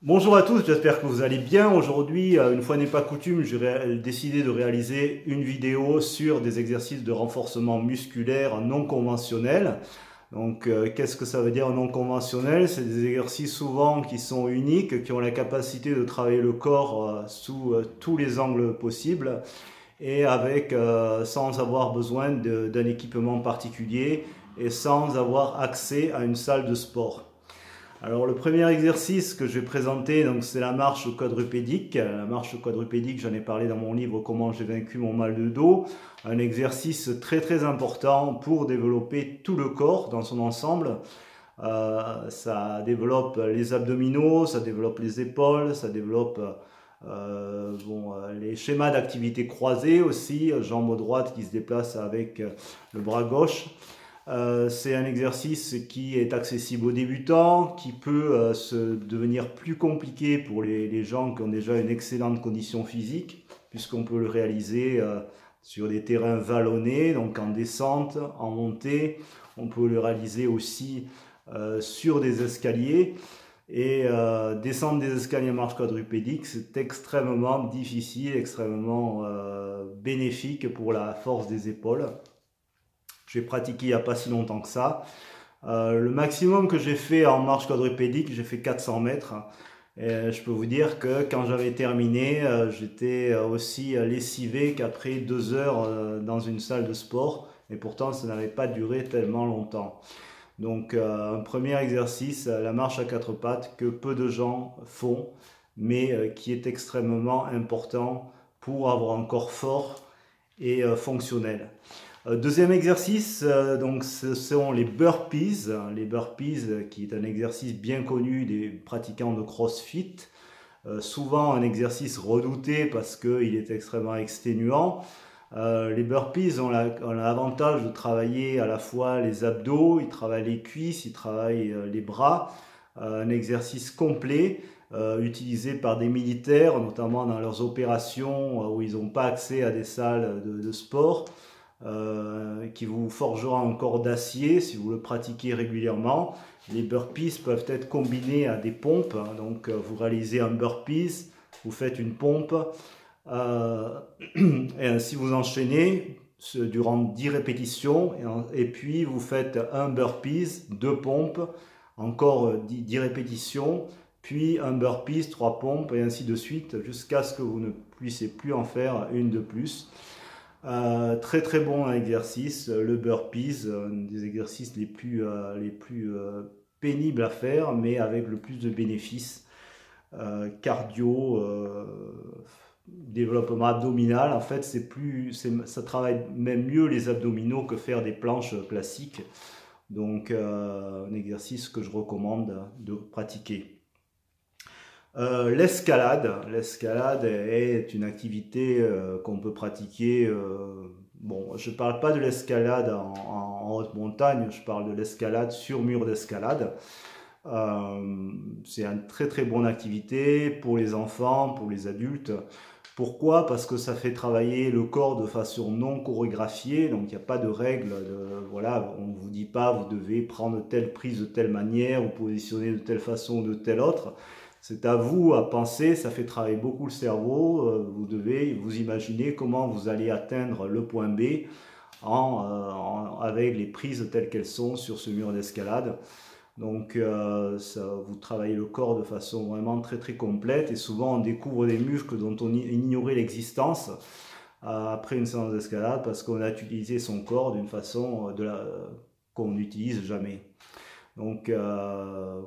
Bonjour à tous, j'espère que vous allez bien. Aujourd'hui, une fois n'est pas coutume, j'ai décidé de réaliser une vidéo sur des exercices de renforcement musculaire non conventionnels. Donc, qu'est-ce que ça veut dire non conventionnel? C'est des exercices souvent qui sont uniques, qui ont la capacité de travailler le corps sous tous les angles possibles et sans avoir besoin d'un équipement particulier et sans avoir accès à une salle de sport. Alors le premier exercice que je vais présenter, donc c'est la marche quadrupédique. La marche quadrupédique, j'en ai parlé dans mon livre Comment j'ai vaincu mon mal de dos. Un exercice très important pour développer tout le corps dans son ensemble. Ça développe les abdominaux, ça développe les épaules, ça développe les schémas d'activité croisés aussi, jambe droite qui se déplace avec le bras gauche. C'est un exercice qui est accessible aux débutants, qui peut devenir plus compliqué pour les gens qui ont déjà une excellente condition physique, puisqu'on peut le réaliser sur des terrains vallonnés, donc en descente, en montée. On peut le réaliser aussi sur des escaliers. Et descendre des escaliers en marche quadrupédique, c'est extrêmement difficile, extrêmement bénéfique pour la force des épaules. J'ai pratiqué il n'y a pas si longtemps que ça. Le maximum que j'ai fait en marche quadrupédique, j'ai fait 400 mètres. Et je peux vous dire que quand j'avais terminé, j'étais aussi lessivé qu'après 2 heures dans une salle de sport. Et pourtant, ça n'avait pas duré tellement longtemps. Donc, un premier exercice, la marche à quatre pattes, que peu de gens font, mais qui est extrêmement important pour avoir un corps fort et fonctionnel. Deuxième exercice, donc ce sont les burpees. Les burpees, qui est un exercice bien connu des pratiquants de CrossFit. Souvent un exercice redouté parce qu'il est extrêmement exténuant. Les burpees ont l'avantage de travailler à la fois les abdos, ils travaillent les cuisses, ils travaillent les bras. Un exercice complet utilisé par des militaires, notamment dans leurs opérations où ils n'ont pas accès à des salles de sport. Qui vous forgera un corps d'acier si vous le pratiquez régulièrement. Les burpees peuvent être combinés à des pompes, donc vous réalisez un burpees, vous faites une pompe, et ainsi vous enchaînez durant 10 répétitions, et puis vous faites un burpees, 2 pompes, encore 10 répétitions, puis un burpees, 3 pompes, et ainsi de suite, jusqu'à ce que vous ne puissiez plus en faire une de plus. Très bon exercice, le burpees, un des exercices les plus pénibles à faire, mais avec le plus de bénéfices. Cardio, développement abdominal, en fait, ça travaille même mieux les abdominaux que faire des planches classiques. Donc, un exercice que je recommande de pratiquer. L'escalade est une activité qu'on peut pratiquer. Bon, je ne parle pas de l'escalade en haute montagne, je parle de l'escalade sur mur d'escalade. C'est une très bonne activité pour les enfants, pour les adultes. Pourquoi? Parce que ça fait travailler le corps de façon non chorégraphiée, donc il n'y a pas de règles. Voilà, on ne vous dit pas vous devez prendre telle prise de telle manière, vous positionner de telle façon ou de telle autre. C'est à vous à penser, ça fait travailler beaucoup le cerveau. Vous devez vous imaginer comment vous allez atteindre le point B avec les prises telles qu'elles sont sur ce mur d'escalade. Donc vous travaillez le corps de façon vraiment très complète et souvent on découvre des muscles dont on ignorait l'existence après une séance d'escalade parce qu'on a utilisé son corps d'une façon qu'on n'utilise jamais. Donc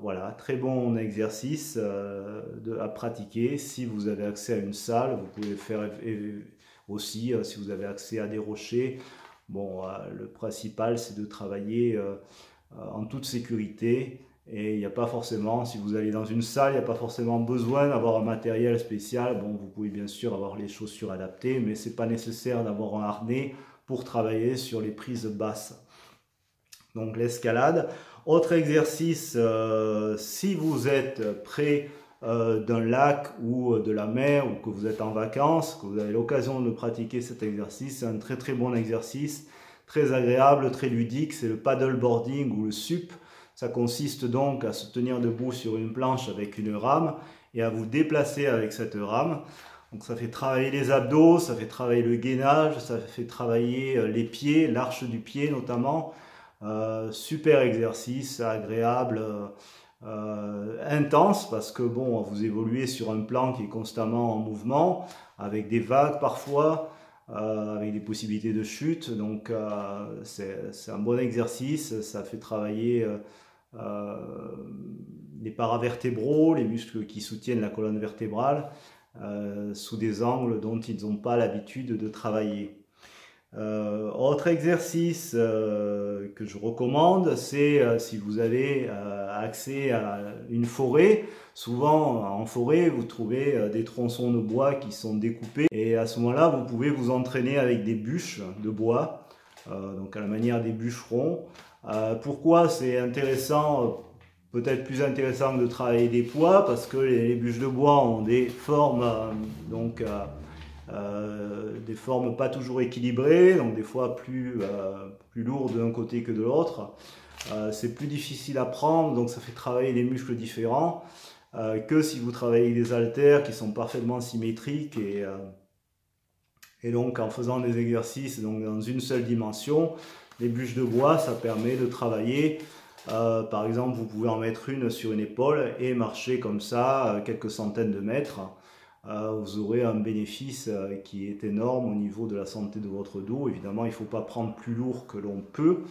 voilà, très bon exercice à pratiquer. Si vous avez accès à une salle, vous pouvez le faire aussi si vous avez accès à des rochers. Bon, le principal c'est de travailler en toute sécurité et il n'y a pas forcément, si vous allez dans une salle, il n'y a pas forcément besoin d'avoir un matériel spécial. Bon, vous pouvez bien sûr avoir les chaussures adaptées, mais ce n'est pas nécessaire d'avoir un harnais pour travailler sur les prises basses. Donc l'escalade. Autre exercice, si vous êtes près d'un lac ou de la mer ou que vous êtes en vacances, que vous avez l'occasion de pratiquer cet exercice, c'est un très bon exercice, très agréable, très ludique, c'est le paddleboarding ou le SUP. Ça consiste donc à se tenir debout sur une planche avec une rame et à vous déplacer avec cette rame. Donc ça fait travailler les abdos, ça fait travailler le gainage, ça fait travailler les pieds, l'arche du pied notamment. Super exercice, agréable, intense parce que bon, vous évoluez sur un plan qui est constamment en mouvement, avec des vagues parfois, avec des possibilités de chute. Donc c'est un bon exercice, ça fait travailler les paravertébraux, les muscles qui soutiennent la colonne vertébrale, sous des angles dont ils n'ont pas l'habitude de travailler. Autre exercice que je recommande, c'est si vous avez accès à une forêt. Souvent en forêt, vous trouvez des tronçons de bois qui sont découpés et à ce moment-là, vous pouvez vous entraîner avec des bûches de bois, donc à la manière des bûcherons. Pourquoi c'est intéressant? Peut-être plus intéressant de travailler des poids parce que les bûches de bois ont des formes des formes pas toujours équilibrées, donc des fois plus lourdes d'un côté que de l'autre. C'est plus difficile à prendre, donc ça fait travailler des muscles différents que si vous travaillez des haltères qui sont parfaitement symétriques et donc en faisant des exercices donc dans une seule dimension. Les bûches de bois, ça permet de travailler. Par exemple, vous pouvez en mettre une sur une épaule et marcher comme ça quelques centaines de mètres. Vous aurez un bénéfice qui est énorme au niveau de la santé de votre dos. Évidemment, il ne faut pas prendre plus lourd que l'on peut,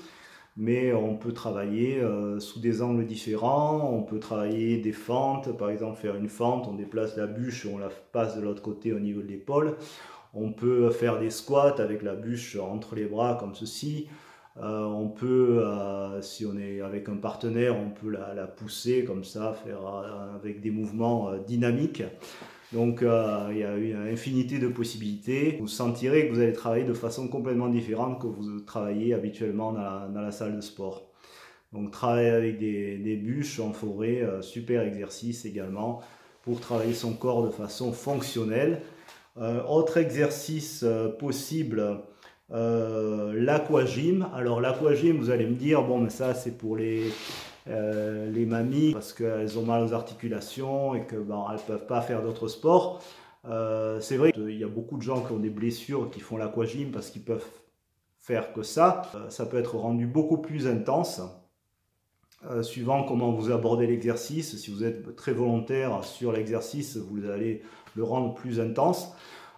mais on peut travailler sous des angles différents. On peut travailler des fentes, par exemple faire une fente, on déplace la bûche et on la passe de l'autre côté au niveau de l'épaule. On peut faire des squats avec la bûche entre les bras comme ceci. On peut, si on est avec un partenaire, on peut la pousser comme ça, faire avec des mouvements dynamiques. Donc il y a une infinité de possibilités. Vous sentirez que vous allez travailler de façon complètement différente que vous travaillez habituellement dans la salle de sport. Donc travailler avec des bûches en forêt, super exercice également pour travailler son corps de façon fonctionnelle. Autre exercice possible, l'aquagym. Alors l'aquagym, vous allez me dire, bon mais ça c'est pour les mamies parce qu'elles ont mal aux articulations et que bon, elles ne peuvent pas faire d'autres sports. C'est vrai qu'il y a beaucoup de gens qui ont des blessures qui font l'aquagym parce qu'ils peuvent faire que ça. Ça peut être rendu beaucoup plus intense suivant comment vous abordez l'exercice. Si vous êtes très volontaire sur l'exercice, vous allez le rendre plus intense.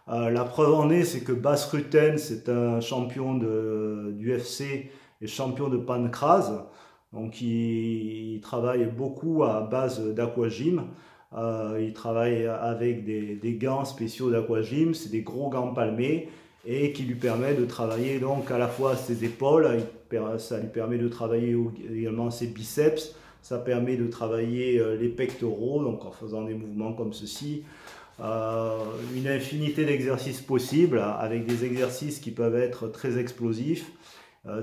La preuve en est, c'est que Bas Rutten, c'est un champion du UFC et champion de pancrase. Donc il travaille beaucoup à base d'aquagym. Il travaille avec des gants spéciaux d'aquagym, c'est des gros gants palmés et qui lui permet de travailler donc à la fois ses épaules, ça lui permet de travailler également ses biceps, ça permet de travailler les pectoraux, donc en faisant des mouvements comme ceci. Une infinité d'exercices possibles avec des exercices qui peuvent être très explosifs,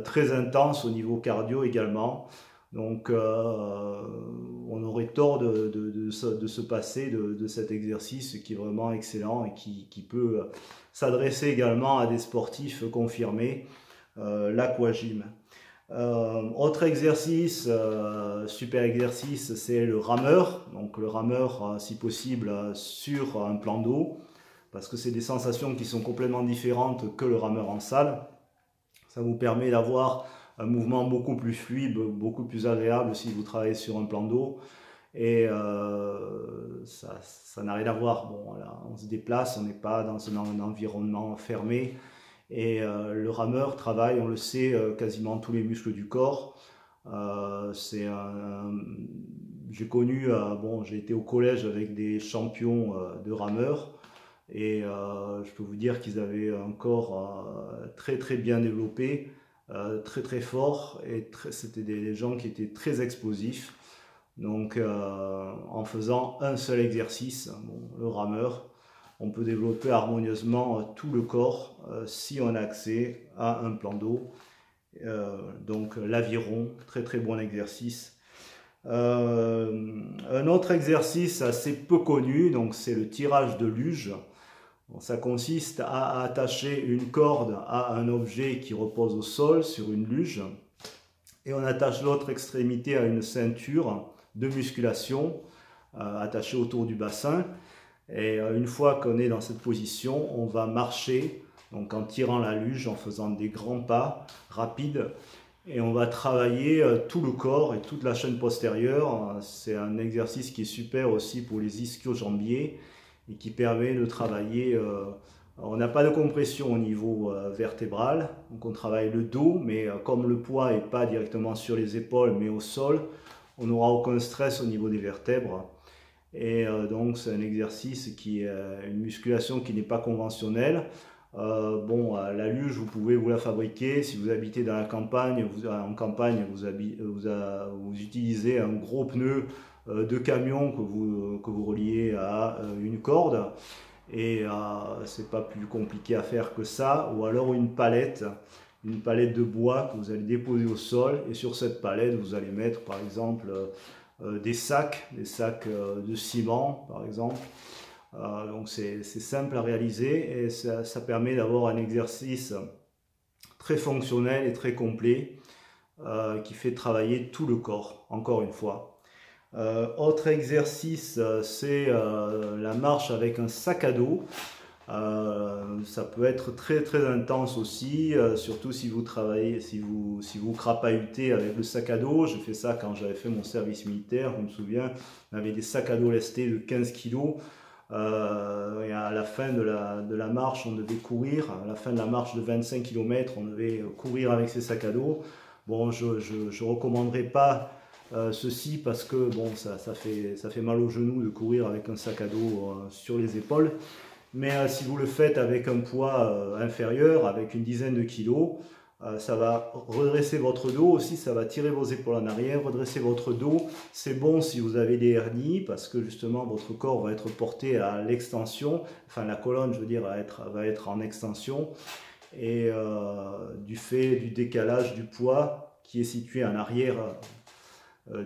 très intenses au niveau cardio également. Donc on aurait tort de se passer de cet exercice qui est vraiment excellent et qui peut s'adresser également à des sportifs confirmés, l'aquagym. Autre exercice, super exercice, c'est le rameur. Donc le rameur, si possible, sur un plan d'eau, parce que c'est des sensations qui sont complètement différentes que le rameur en salle. Ça vous permet d'avoir un mouvement beaucoup plus fluide, beaucoup plus agréable si vous travaillez sur un plan d'eau. Et ça n'a rien à voir. Bon, voilà, on se déplace, on n'est pas dans un environnement fermé. Et le rameur travaille, on le sait, quasiment tous les muscles du corps. J'ai connu, bon, j'ai été au collège avec des champions de rameurs et je peux vous dire qu'ils avaient un corps très très bien développé, très très fort et c'était des gens qui étaient très explosifs. Donc en faisant un seul exercice, bon, le rameur, on peut développer harmonieusement tout le corps si on a accès à un plan d'eau. Donc l'aviron, très très bon exercice. Un autre exercice assez peu connu, donc c'est le tirage de luge. Bon, ça consiste à attacher une corde à un objet qui repose au sol sur une luge Et on attache l'autre extrémité à une ceinture de musculation attachée autour du bassin. Et une fois qu'on est dans cette position, on va marcher, donc en tirant la luge, en faisant des grands pas rapides. Et on va travailler tout le corps et toute la chaîne postérieure. C'est un exercice qui est super aussi pour les ischio-jambiers et qui permet de travailler. On n'a pas de compression au niveau vertébral, donc on travaille le dos, mais comme le poids n'est pas directement sur les épaules mais au sol, on n'aura aucun stress au niveau des vertèbres. Et donc c'est un exercice qui est une musculation qui n'est pas conventionnelle. La luge, vous pouvez vous la fabriquer. Si vous habitez dans la campagne, vous utilisez un gros pneu de camion que vous reliez à une corde. Et c'est pas plus compliqué à faire que ça. Ou alors une palette de bois que vous allez déposer au sol. Et sur cette palette, vous allez mettre par exemple des sacs de ciment par exemple. Donc c'est simple à réaliser et ça permet d'avoir un exercice très fonctionnel et très complet qui fait travailler tout le corps, encore une fois. Autre exercice, c'est la marche avec un sac à dos. Ça peut être très intense aussi, surtout si vous travaillez, si vous crapahutez avec le sac à dos. Je fais ça quand j'avais fait mon service militaire, je me souviens, on avait des sacs à dos lestés de 15 kg. Et à la fin de la marche, on devait courir. À la fin de la marche de 25 km, on devait courir avec ces sacs à dos. Bon, je ne recommanderais pas ceci parce que bon, ça fait mal aux genoux de courir avec un sac à dos sur les épaules. Mais si vous le faites avec un poids inférieur, avec une dizaine de kilos, ça va redresser votre dos aussi, ça va tirer vos épaules en arrière, redresser votre dos. C'est bon si vous avez des hernies parce que justement votre corps va être porté à l'extension, enfin la colonne je veux dire va être en extension et du fait du décalage du poids qui est situé en arrière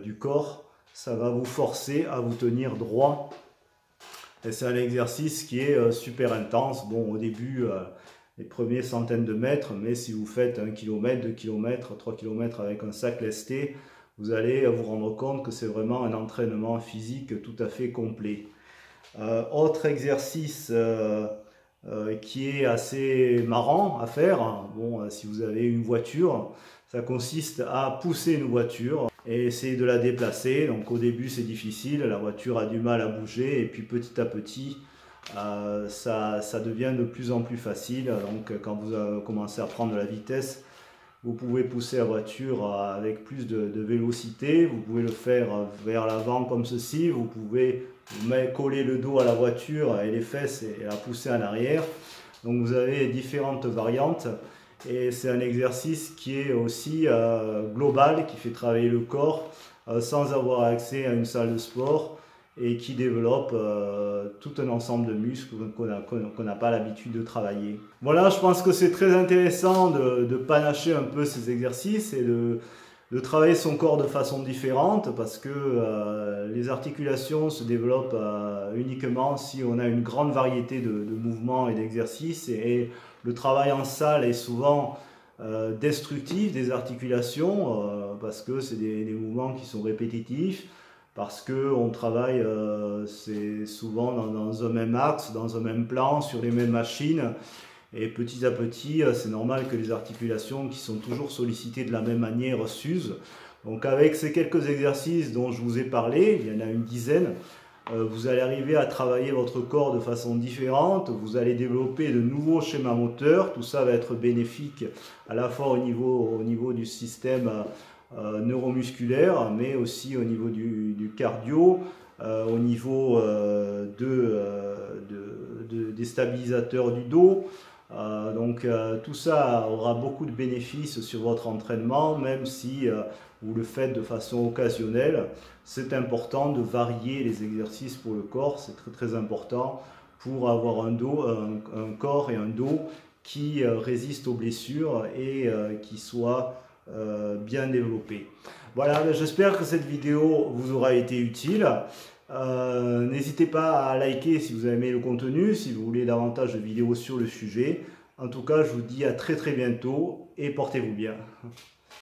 du corps, ça va vous forcer à vous tenir droit. Et c'est un exercice qui est super intense. Bon, au début, les premiers centaines de mètres, mais si vous faites 1 km, 2 km, 3 km avec un sac lesté, vous allez vous rendre compte que c'est vraiment un entraînement physique tout à fait complet. Autre exercice qui est assez marrant à faire, hein. Bon, si vous avez une voiture, ça consiste à pousser une voiture et essayer de la déplacer. Donc au début c'est difficile, la voiture a du mal à bouger et puis petit à petit ça devient de plus en plus facile. Donc quand vous commencez à prendre de la vitesse, vous pouvez pousser la voiture avec plus de vélocité. Vous pouvez le faire vers l'avant comme ceci. Vous pouvez coller le dos à la voiture et les fesses et la pousser en arrière. Donc vous avez différentes variantes. Et c'est un exercice qui est aussi global, qui fait travailler le corps sans avoir accès à une salle de sport et qui développe tout un ensemble de muscles qu'on n'a pas l'habitude de travailler. Voilà, je pense que c'est très intéressant de panacher un peu ces exercices et de travailler son corps de façon différente parce que les articulations se développent uniquement si on a une grande variété de mouvements et d'exercices et le travail en salle est souvent destructif des articulations parce que c'est des mouvements qui sont répétitifs, parce qu'on travaille c'est souvent dans un même axe, dans un même plan, sur les mêmes machines. Et petit à petit, c'est normal que les articulations qui sont toujours sollicitées de la même manière s'usent. Donc avec ces quelques exercices dont je vous ai parlé, il y en a une dizaine, vous allez arriver à travailler votre corps de façon différente, vous allez développer de nouveaux schémas moteurs, tout ça va être bénéfique à la fois au niveau du système neuromusculaire, mais aussi au niveau du cardio, au niveau des stabilisateurs du dos. Tout ça aura beaucoup de bénéfices sur votre entraînement, même si vous le faites de façon occasionnelle. C'est important de varier les exercices pour le corps, c'est très important pour avoir un corps et un dos qui résistent aux blessures et qui soient bien développés. Voilà, j'espère que cette vidéo vous aura été utile. N'hésitez pas à liker si vous avez aimé le contenu, si vous voulez davantage de vidéos sur le sujet. En tout cas, je vous dis à très bientôt et portez-vous bien.